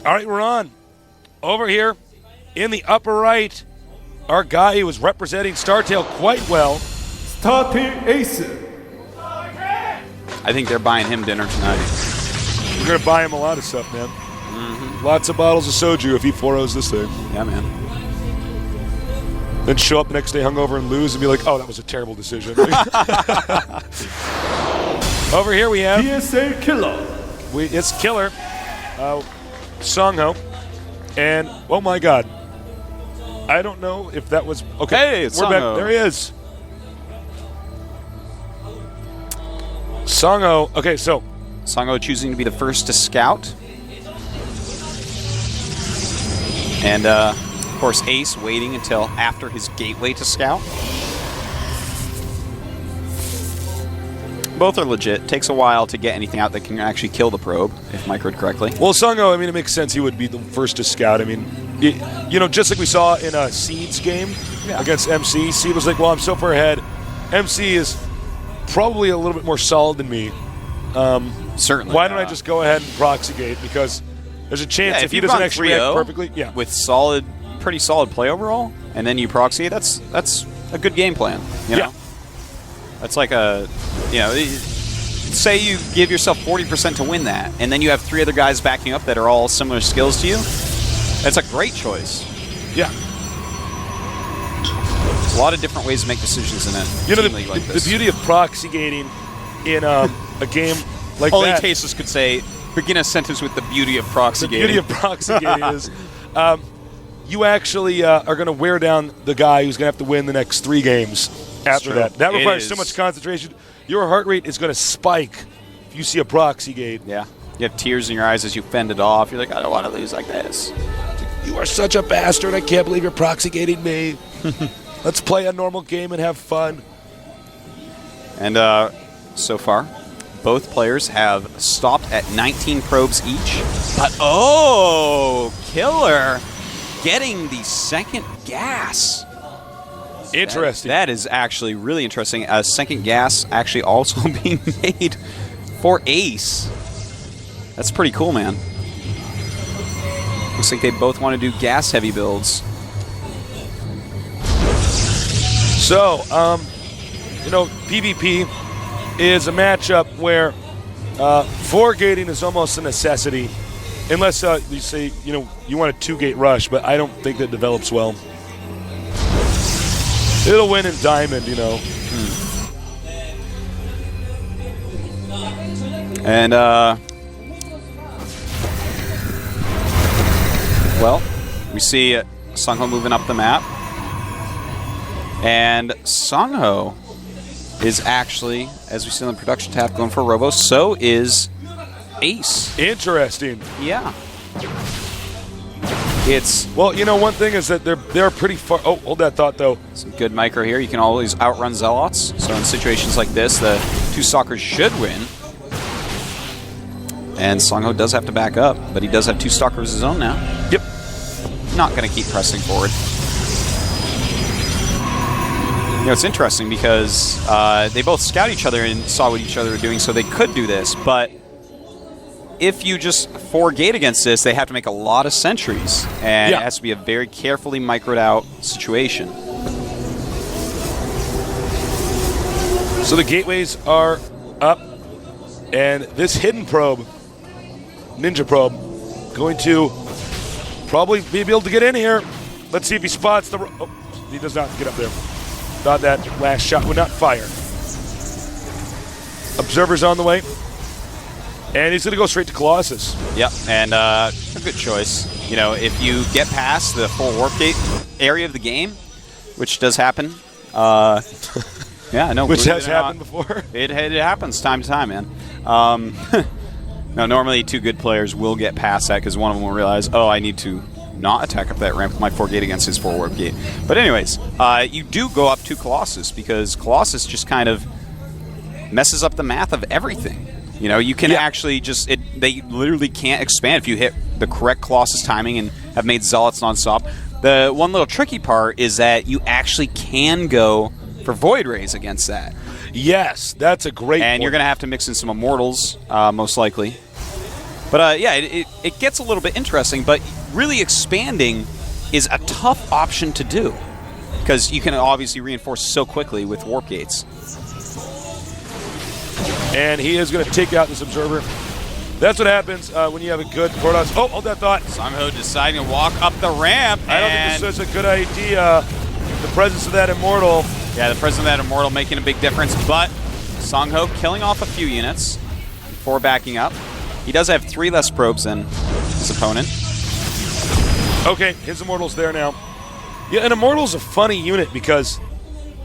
All right, we're on. Over here in the upper right, our guy who was representing StarTale quite well. StarTale Ace. I think they're buying him dinner tonight. We're going to buy him a lot of stuff, man. Lots of bottles of soju if he 4-0s this thing. Yeah, man. Then show up the next day hungover and lose and be like, oh, that was a terrible decision. Over here we have TSL Killer. It's Killer, Songho, and oh my God, I don't know if that was okay. Hey, it's we're Songho. back. There he is, Songho. Okay, so Songho choosing to be the first to scout, and of course Ace waiting until after his gateway to scout. Both are legit. Takes a while to get anything out that can actually kill the probe, if microed correctly. well, Songho. I mean, it makes sense. He would be the first to scout. I mean, you know, just like we saw in a Seed's game against MC. Seed was like, well, I'm so far ahead. MC is probably a little bit more solid than me. Certainly. Why don't I just go ahead and proxy gate? Because there's a chance if he you've doesn't gone actually react 3-0 perfectly, with pretty solid play overall, and then you proxy, that's a good game plan. You know? That's like a, say you give yourself 40% to win that, and then you have 3 other guys backing up that are all similar skills to you. That's a great choice. Yeah. A lot of different ways to make decisions in a team league like this. The beauty of proxy gating in a game like Only that. Tasus could say, begin a sentence with the beauty of proxy gating. The beauty of proxy gating is you actually are going to wear down the guy who's going to have to win the next 3 games after that. That requires so much concentration. Your heart rate is going to spike if you see a proxy gate. Yeah. You have tears in your eyes as you fend it off. You're like, I don't want to lose like this. You are such a bastard. I can't believe you're proxy gating me. Let's play a normal game and have fun. And so far, both players have stopped at 19 probes each. But, Killer getting the second gas. Interesting. That is actually really interesting. Second gas actually also being made for Ace. That's pretty cool, man. Looks like they both want to do gas-heavy builds. So, PvP is a matchup where 4-gating is almost a necessity, unless you say, you want a 2-gate rush, but I don't think that develops well. It'll win in Diamond, And, well, we see Songho moving up the map. And Songho is actually, as we see on the production tab, going for Robo. So is Ace. Interesting. Yeah. Well, one thing is that they're pretty far. Oh, hold that thought though. Some good micro here. You can always outrun Zealots. So in situations like this, the 2 stalkers should win. And Songho does have to back up, but he does have 2 stalkers of his own now. Yep. Not going to keep pressing forward. It's interesting because they both scout each other and saw what each other were doing, so they could do this. But if you just 4-gate against this, they have to make a lot of sentries, and it has to be a very carefully microed out situation. So the gateways are up, and this hidden probe, Ninja probe, going to probably be able to get in here. Let's see if he spots the... Oh, he does not get up there. Thought that last shot would not fire. Observer's on the way. And he's going to go straight to Colossus. Yep, and a good choice. If you get past the full warp gate area of the game, which does happen. Which has happened before. It happens time to time, man. No, normally 2 good players will get past that because one of them will realize, I need to not attack up that ramp with my 4-gate against his 4-warp gate. But anyways, you do go up to Colossus because Colossus just kind of messes up the math of everything. You can actually they literally can't expand if you hit the correct Colossus timing and have made Zealots nonstop. The one little tricky part is that you actually can go for Void Rays against that. Yes, that's a great And point. you're going to have to mix in some Immortals, most likely. But yeah, it gets a little bit interesting, but really expanding is a tough option to do because you can obviously reinforce so quickly with warp gates. And he is going to take out this Observer. That's what happens when you have a good Protoss. Oh, hold that thought. Sangho deciding to walk up the ramp. I don't think this is a good idea. The presence of that Immortal. Yeah, the presence of that Immortal making a big difference, but Sangho killing off a few units before backing up. He does have 3 less probes than his opponent. Okay, his Immortal's there now. Yeah, and Immortal's a funny unit because,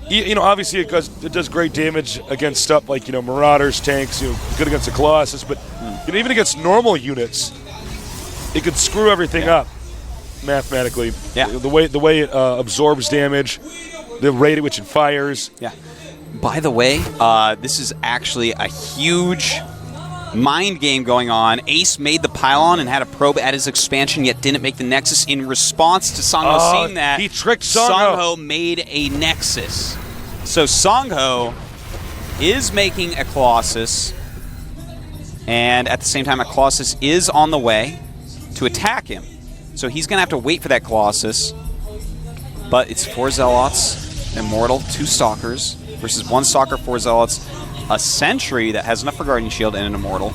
you know, obviously it does great damage against stuff like, you know, Marauders, tanks, you know, good against the Colossus, but you know, even against normal units, it could screw everything up mathematically. Yeah. The way it absorbs damage, the rate at which it fires. Yeah. By the way, this is actually a huge mind game going on. Ace made the pylon and had a probe at his expansion, yet didn't make the Nexus. In response to Sangho seeing that, he tricked Sangho. Made a Nexus. So Sangho is making a Colossus, and at the same time, a Colossus is on the way to attack him. So he's going to have to wait for that Colossus. But it's 4 Zealots, Immortal, 2 Stalkers, versus 1 Stalker, 4 Zealots, a Sentry that has enough for Guardian Shield, and an Immortal.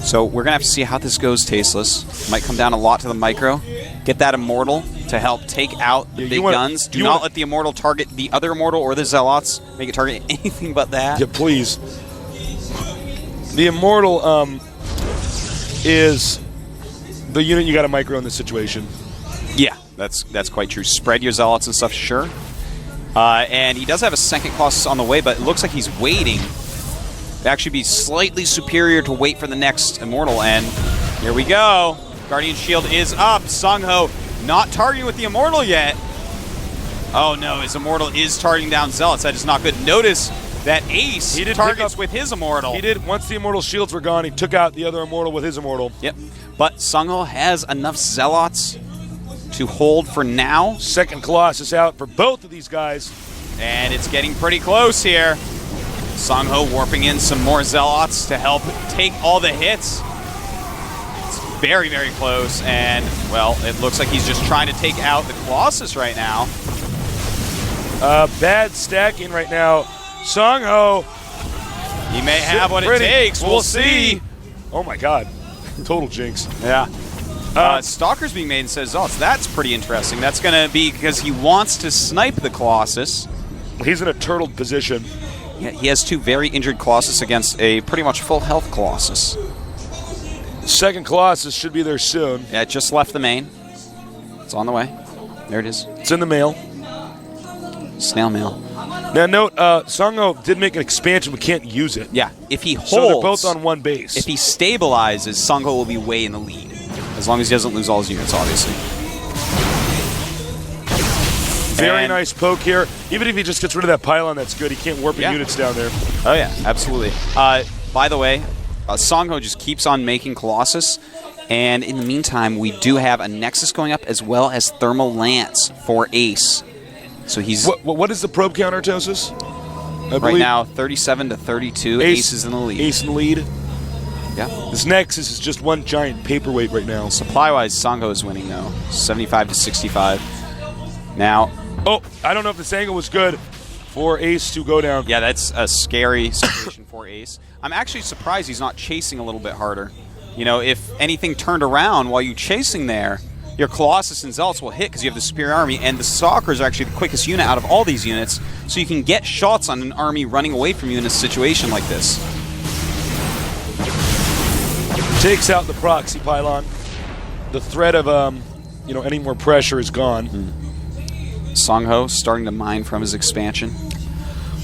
So we're going to have to see how this goes, Tasteless. Might come down a lot to the micro. Get that Immortal to help take out the big guns. Do not let the Immortal target the other Immortal or the Zealots. Make it target anything but that. Yeah, please. The Immortal is the unit you got to micro in this situation. Yeah, that's quite true. Spread your Zealots and stuff, sure. And he does have a second Colossus on the way, but it looks like he's waiting to actually be slightly superior to wait for the next Immortal. And here we go. Guardian Shield is up. Sangho not targeting with the Immortal yet. Oh no, his Immortal is targeting down Zealots. That is not good. Notice that Ace targets with his Immortal. He did. Once the Immortal shields were gone, he took out the other Immortal with his Immortal. Yep. But Sangho has enough Zealots to hold for now. Second Colossus out for both of these guys. And it's getting pretty close here. Sangho warping in some more Zealots to help take all the hits. It's very, very close. And, well, it looks like he's just trying to take out the Colossus right now. Bad stacking right now. Sangho. He may have what it takes. We'll see. Oh, my God. Total jinx. Yeah. Stalker's being made instead of Zealots. That's pretty interesting. That's going to be because he wants to snipe the Colossus. He's in a turtled position. Yeah, he has 2 very injured Colossus against a pretty much full health Colossus. Second Colossus should be there soon. Yeah, it just left the main. It's on the way. There it is. It's in the mail. Snail mail. Now note, Sangho did make an expansion, but can't use it. Yeah, if he holds... So they're both on one base. If he stabilizes, Sangho will be way in the lead. As long as he doesn't lose all his units, obviously. Very nice poke here. Even if he just gets rid of that pylon, that's good. He can't warp units down there. Oh, yeah, absolutely. By the way, Sangho just keeps on making Colossus. And in the meantime, we do have a Nexus going up as well as Thermal Lance for Ace. So he's... What is the probe counter, Tosis? Right now, 37 to 32. Ace is in the lead. Ace in the lead. Yeah. This Nexus is just one giant paperweight right now. Supply-wise, Sangho is winning, though. 75 to 65. Now... Oh, I don't know if this angle was good for Ace to go down. Yeah, that's a scary situation for Ace. I'm actually surprised he's not chasing a little bit harder. You know, if anything turned around while you're chasing there, your Colossus and Zealots will hit because you have the superior army, and the Stalkers are actually the quickest unit out of all these units, so you can get shots on an army running away from you in a situation like this. Takes out the proxy pylon. The threat of any more pressure is gone. Sangho starting to mine from his expansion.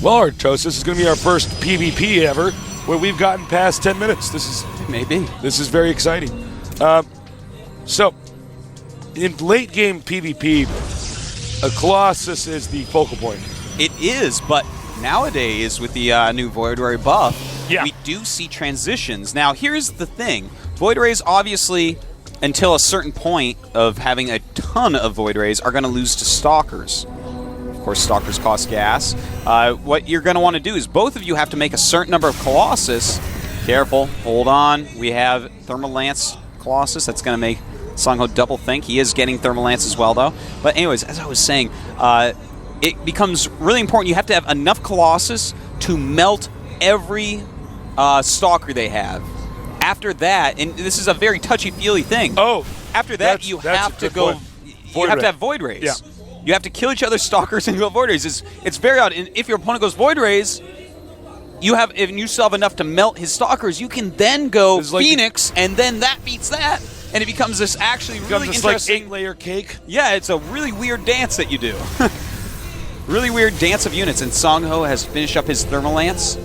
Well, Artos, this is going to be our first PvP ever where we've gotten past 10 minutes. This is very exciting. So, in late game PvP, a Colossus is the focal point. It is, but nowadays with the new Void Ray buff, we do see transitions. Now, here's the thing. Void Rays obviously, until a certain point of having a ton of Void Rays, are going to lose to Stalkers. Of course, Stalkers cost gas. What you're going to want to do is both of you have to make a certain number of Colossus Careful. Hold on. We have Thermal Lance Colossus. That's going to make Songho double think. He is getting Thermal Lance as well, though. But anyways, as I was saying, it becomes really important. You have to have enough Colossus to melt every Stalker they have. After that, and this is a very touchy-feely thing. Oh, after that, you have to go. You have to have Void Rays. Yeah. You have to kill each other's Stalkers and go Void Rays. It's very odd. And if your opponent goes Void Rays, if you still have enough to melt his Stalkers, you can then go Phoenix, and then that beats that, and it becomes this actually really interesting. Like 8-layer cake. Yeah, it's a really weird dance that you do. Really weird dance of units, and Songho has finished up his Thermal Lance.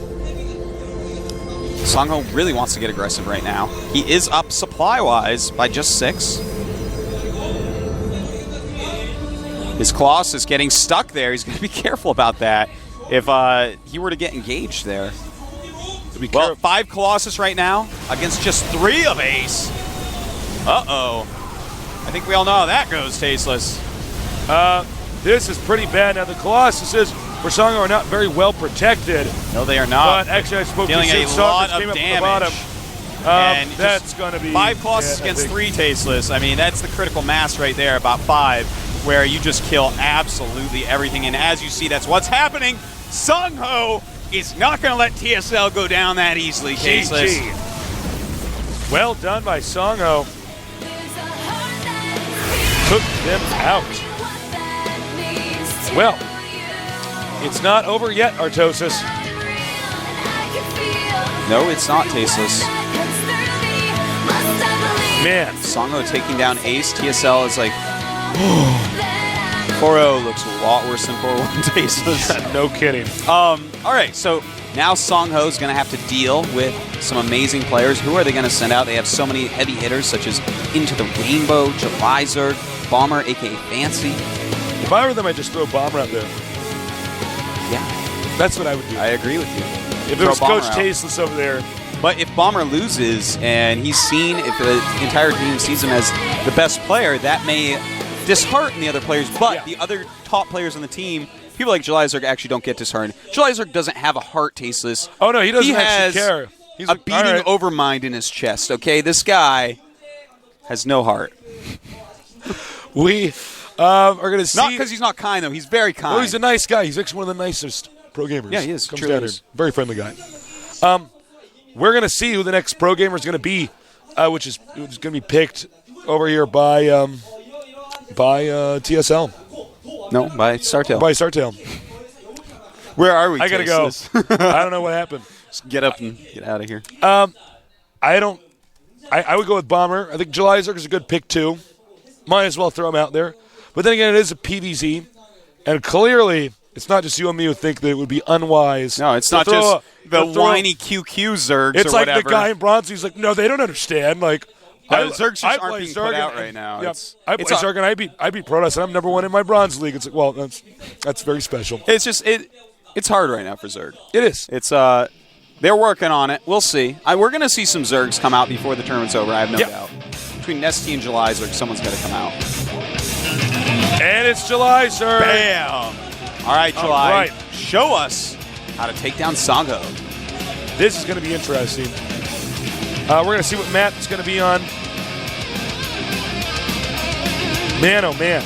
Songho really wants to get aggressive right now. He is up supply-wise by just 6. His Colossus is getting stuck there. He's going to be careful about that if he were to get engaged there. Well, 5 Colossus right now against just 3 of Ace. Uh-oh. I think we all know how that goes, Tasteless. This is pretty bad. Now, the Colossuses for Songho are not very well protected. No, they are not. But actually, I spoke dealing to a lot of damage. And that's going to be 5 Colossus against 3 Tasteless. I mean, that's the critical mass right there, about 5, where you just kill absolutely everything. And as you see, that's what's happening. Songho is not going to let TSL go down that easily, Tasteless. Well done by Songho. Took them out. Well, it's not over yet, Artosis. No, it's not, Tasteless. Man. Songho taking down Ace. TSL is like, 4-0 looks a lot worse than 4-1 Tasteless. No kidding. All right, so now Songho is going to have to deal with some amazing players. Who are they going to send out? They have so many heavy hitters, such as Into the Rainbow, July Zerg, Bomber, a.k.a. Fancy. If I were them, I'd just throw Bomber out there. Yeah. That's what I would do. I agree with you. If it was Coach Tasteless over there. But if Bomber loses and he's seen, if the entire team sees him as the best player, that may dishearten the other players. But the other top players on the team, people like July Zerg actually don't get disheartened. July Zerg doesn't have a heart, Tasteless. Oh, no, he doesn't actually care. He's a beating overmind in his chest, okay? This guy has no heart. We are going to see. Not because he's not kind, though. He's very kind. Well, he's a nice guy. He's actually one of the nicest pro gamers. Yeah, he is. Comes down here. Very friendly guy. We're going to see who the next pro gamer is going to be, which is going to be picked over here by TSL. No, by StarTale. By StarTale. Where are we? I got to go. I don't know what happened. Just get up and get out of here. I would go with Bomber. I think July Zerg is a good pick, too. Might as well throw him out there. But then again, it is a PvZ. And clearly, it's not just you and me who think that it would be unwise. No, it's not just the whiny QQ Zergs it's or like whatever. The guy in bronze, he's like, no, they don't understand. Like, Zergs just aren't being put out right now. Yeah, I play Zerg and I beat Protoss, and I'm number 1 in my bronze league. It's like, well, that's very special. It's just it's hard right now for Zerg. It is. It's they're working on it. We'll see. We're going to see some Zergs come out before the tournament's over. I have no doubt. Between Nesty and July Zerg, someone's got to come out. And it's July Zerg. Bam! All right, July. Right. Show us how to take down Songho. This is going to be interesting. We're going to see what map it's going to be on. Man, oh man.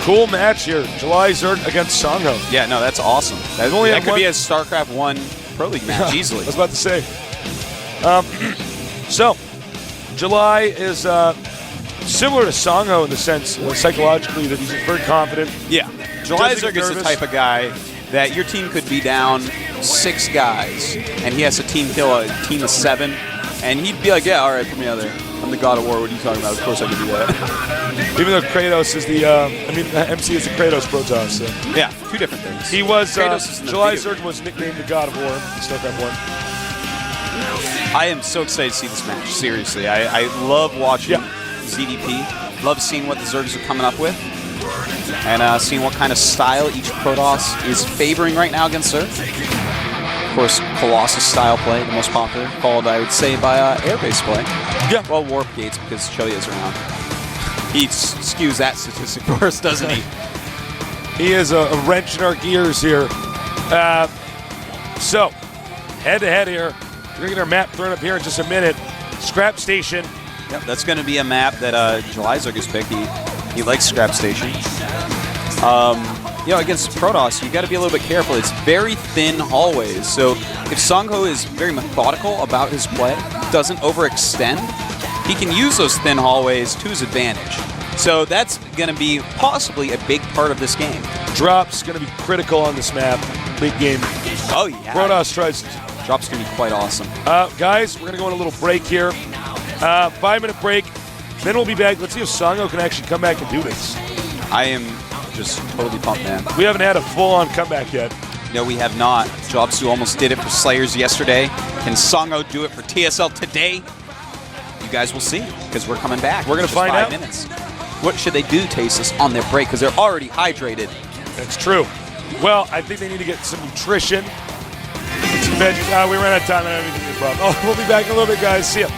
Cool match here. July Zerg against Songho. Yeah, no, that's awesome. That could be a StarCraft 1 Pro League match easily. I was about to say. So, July is similar to Songho in the sense, psychologically, that he's very confident. Yeah. July Zerg is the type of guy that your team could be down 6 guys, and he has to team kill a team of 7, and he'd be like, yeah, all right, put me out there. I'm the God of War. What are you talking about? Of course I can do that. Even though Kratos is the, MC is the Kratos Protoss. So. Yeah, 2 different things. He was, July Zerg was nicknamed the God of War in StarCraft 1. I am so excited to see this match, seriously. I love watching ZDP. Love seeing what the Zergs are coming up with. And seeing what kind of style each Protoss is favoring right now against Zerg. Of course, Colossus style play, the most popular, followed, I would say, by airbase play. Yeah. Well, Warp Gates, because Chelia's around. He skews that statistic for us, doesn't he? He is a wrench in our gears here. So, head-to-head here. We're going to get our map thrown up here in just a minute. Scrap Station. Yep, that's going to be a map that Jelizok has picked. He likes Scrap Station. Against Protoss, you got to be a little bit careful. It's very thin hallways. So if Songho is very methodical about his play, doesn't overextend, he can use those thin hallways to his advantage. So that's going to be possibly a big part of this game. Drop's going to be critical on this map. Late game. Oh, yeah. Protoss tries to. Drop's going to be quite awesome. Guys, we're going to go on a little break here. 5-minute break. Then we'll be back. Let's see if Songho can actually come back and do this. I am just totally pumped, man. We haven't had a full-on comeback yet. No, we have not. Jobsu almost did it for Slayers yesterday. Can Songho do it for TSL today? You guys will see, because we're coming back. We're going to find out. 5 minutes. What should they do, Tasis, on their break? Because they're already hydrated. That's true. Well, I think they need to get some nutrition. Some veggies. We ran out of time. I don't even need a problem. We'll be back in a little bit, guys. See ya.